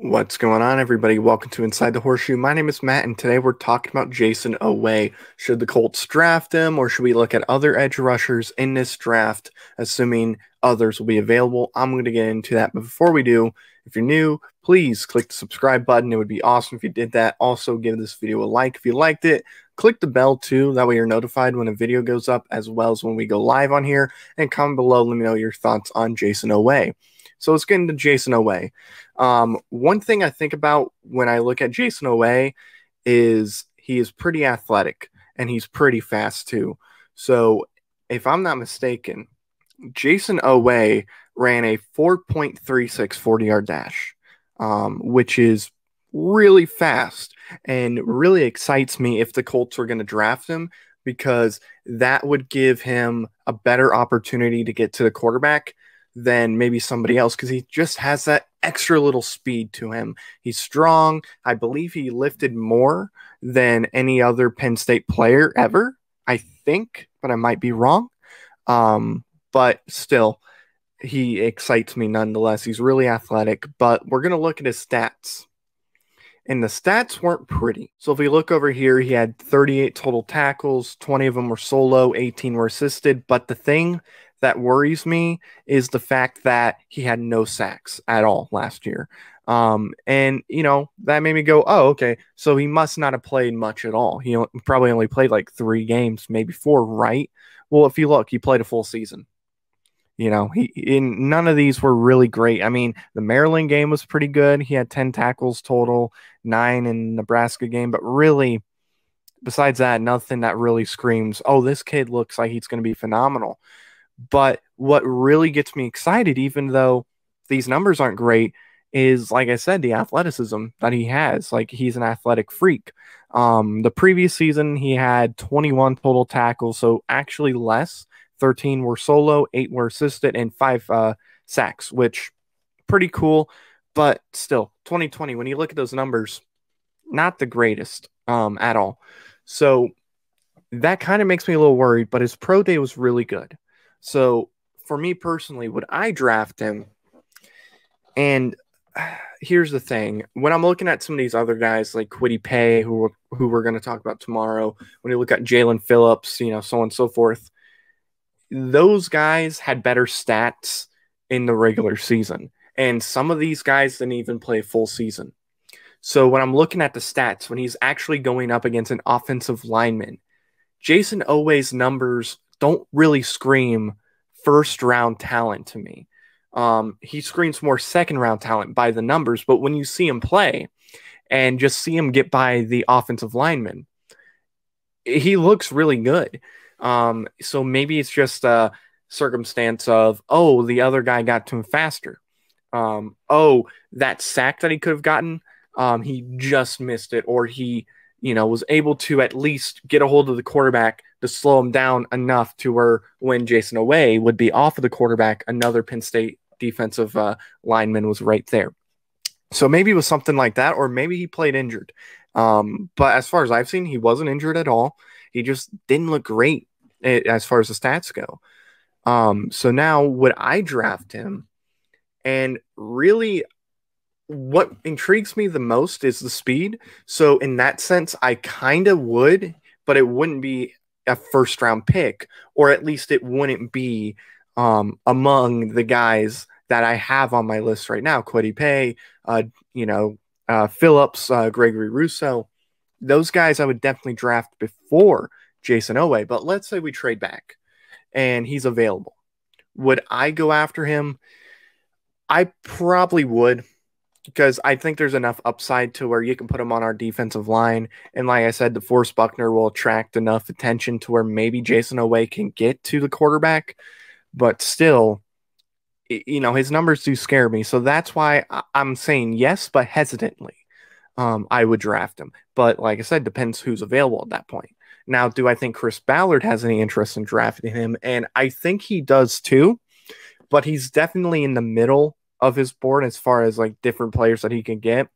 What's going on, everybody? Welcome to Inside the Horseshoe. My name is Matt, and today we're talking about Jayson Oweh. Should the Colts draft him, or should we look at other edge rushers in this draft, assuming others will be available? I'm going to get into that, but before we do, if you're new, please click the subscribe button. It would be awesome if you did that. Also, give this video a like if you liked it. Click the bell, too. That way you're notified when a video goes up, as well as when we go live on here. And comment below, let me know your thoughts on Jayson Oweh. So let's get into Jayson Oweh. One thing I think about when I look at Jayson Oweh is he is pretty athletic and he's pretty fast too. So if I'm not mistaken, Jayson Oweh ran a 4.36 40-yard dash, which is really fast and really excites me if the Colts were going to draft him, because that would give him a better opportunity to get to the quarterback than maybe somebody else, because he just has that extra little speed to him. He's strong. I believe he lifted more than any other Penn State player ever, I think, but I might be wrong. But still, he excites me nonetheless. He's really athletic, but we're going to look at his stats. And the stats weren't pretty. So if we look over here, he had 38 total tackles, 20 of them were solo, 18 were assisted. But the thing that worries me is the fact that he had no sacks at all last year. And, you know, that made me go, oh, okay, so he must not have played much at all. He probably only played like 3 games, maybe 4, right? Well, if you look, he played a full season. You know, none of these were really great. I mean, the Maryland game was pretty good. He had 10 tackles total, 9 in Nebraska game, but really, besides that, nothing that really screams, oh, this kid looks like he's going to be phenomenal. But what really gets me excited, even though these numbers aren't great, is, like I said, the athleticism that he has. Like, he's an athletic freak. The previous season, he had 21 total tackles, so actually less. 13 were solo, 8 were assisted, and 5 sacks, which pretty cool. But still, 2020, when you look at those numbers, not the greatest at all. So that kind of makes me a little worried, but his pro day was really good. So for me personally, would I draft him? And here's the thing. When I'm looking at some of these other guys like Kwity Paye, who we're going to talk about tomorrow, when you look at Jalen Phillips, you know, so on and so forth, those guys had better stats in the regular season. And some of these guys didn't even play a full season. So when I'm looking at the stats, when he's actually going up against an offensive lineman, Jayson Oweh's numbers don't really scream first-round talent to me. He screams more second-round talent by the numbers, but when you see him play and just see him get by the offensive lineman, he looks really good. So maybe it's just a circumstance of, oh, the other guy got to him faster. Oh, that sack that he could have gotten, he just missed it, or he, you know, was able to at least get a hold of the quarterback to slow him down enough to where when Jayson Oweh would be off of the quarterback, another Penn State defensive lineman was right there. So maybe it was something like that, or maybe he played injured. But as far as I've seen, he wasn't injured at all. He just didn't look great as far as the stats go. So now would I draft him? And really, what intrigues me the most is the speed. So in that sense, I kind of would, but it wouldn't be a first-round pick, or at least it wouldn't be among the guys that I have on my list right now. Kwity Paye, Phillips, Gregory Rousseau. Those guys I would definitely draft before Jayson Oweh. But let's say we trade back and he's available. Would I go after him? I probably would, because I think there's enough upside to where you can put him on our defensive line. And like I said, DeForest Buckner will attract enough attention to where maybe Jayson Oweh can get to the quarterback. But still, you know, his numbers do scare me. So that's why I'm saying yes, but hesitantly. I would draft him. But like I said, depends who's available at that point. Now, do I think Chris Ballard has any interest in drafting him? And I think he does too, but he's definitely in the middle of his board as far as like different players that he can get.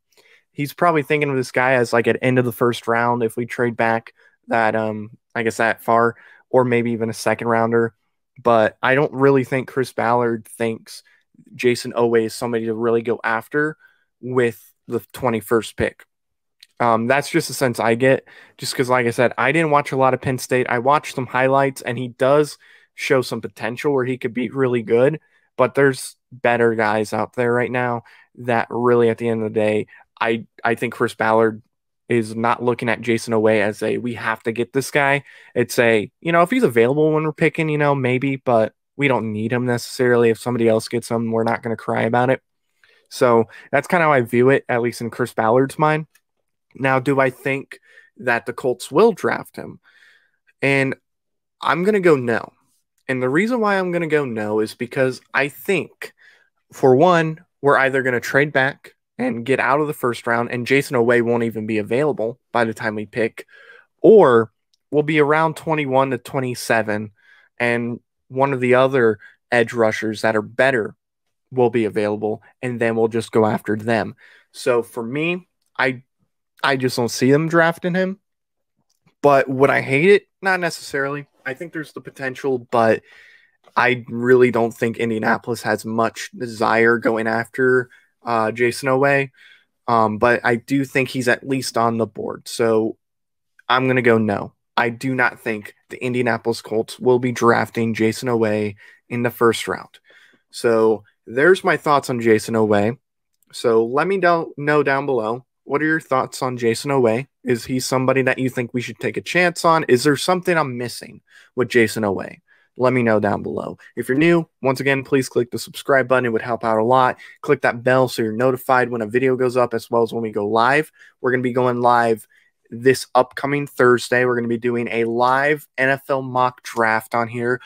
He's probably thinking of this guy as like at end of the first round if we trade back that I guess that far, or maybe even a second rounder. But I don't really think Chris Ballard thinks Jayson Oweh is somebody to really go after with the 21st pick. That's just a sense I get, just because, like I said, I didn't watch a lot of Penn State. I watched some highlights, and he does show some potential where he could be really good, but there's better guys out there right now that really, at the end of the day, I think Chris Ballard is not looking at Jayson Oweh as a we have to get this guy. It's a, if he's available when we're picking, maybe, but we don't need him necessarily. If somebody else gets him, we're not going to cry about it. So that's kind of how I view it, at least in Chris Ballard's mind. Now, do I think that the Colts will draft him? And I'm going to go no. And the reason why I'm going to go no is because I think, for one, we're either going to trade back and get out of the first round, and Jayson Oweh won't even be available by the time we pick, or we'll be around 21 to 27, and one of the other edge rushers that are better will be available, and then we'll just go after them. So for me, I just don't see them drafting him. But would I hate it? Not necessarily. I think there's the potential, but I really don't think Indianapolis has much desire going after Jayson Oweh. But I do think he's at least on the board. So I'm going to go no. I do not think the Indianapolis Colts will be drafting Jayson Oweh in the first round. So there's my thoughts on Jayson Oweh. So let me know down below. What are your thoughts on Jayson Oweh? Is he somebody that you think we should take a chance on? Is there something I'm missing with Jayson Oweh? Let me know down below. If you're new, once again, please click the subscribe button. It would help out a lot. Click that bell so you're notified when a video goes up, as well as when we go live. We're going to be going live this upcoming Thursday. We're going to be doing a live NFL mock draft on here.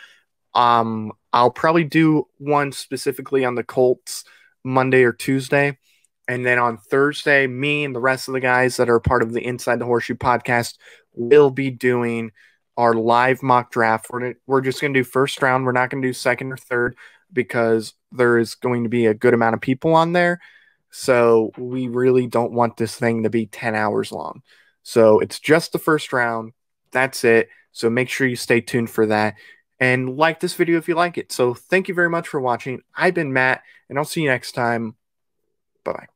I'll probably do one specifically on the Colts Monday or Tuesday. And then on Thursday, me and the rest of the guys that are part of the Inside the Horseshoe podcast will be doing our live mock draft. We're just going to do first round. We're not going to do second or third because there is going to be a good amount of people on there. So we really don't want this thing to be 10 hours long. So it's just the first round. That's it. So make sure you stay tuned for that. And like this video if you like it. So thank you very much for watching. I've been Matt, and I'll see you next time. Bye-bye.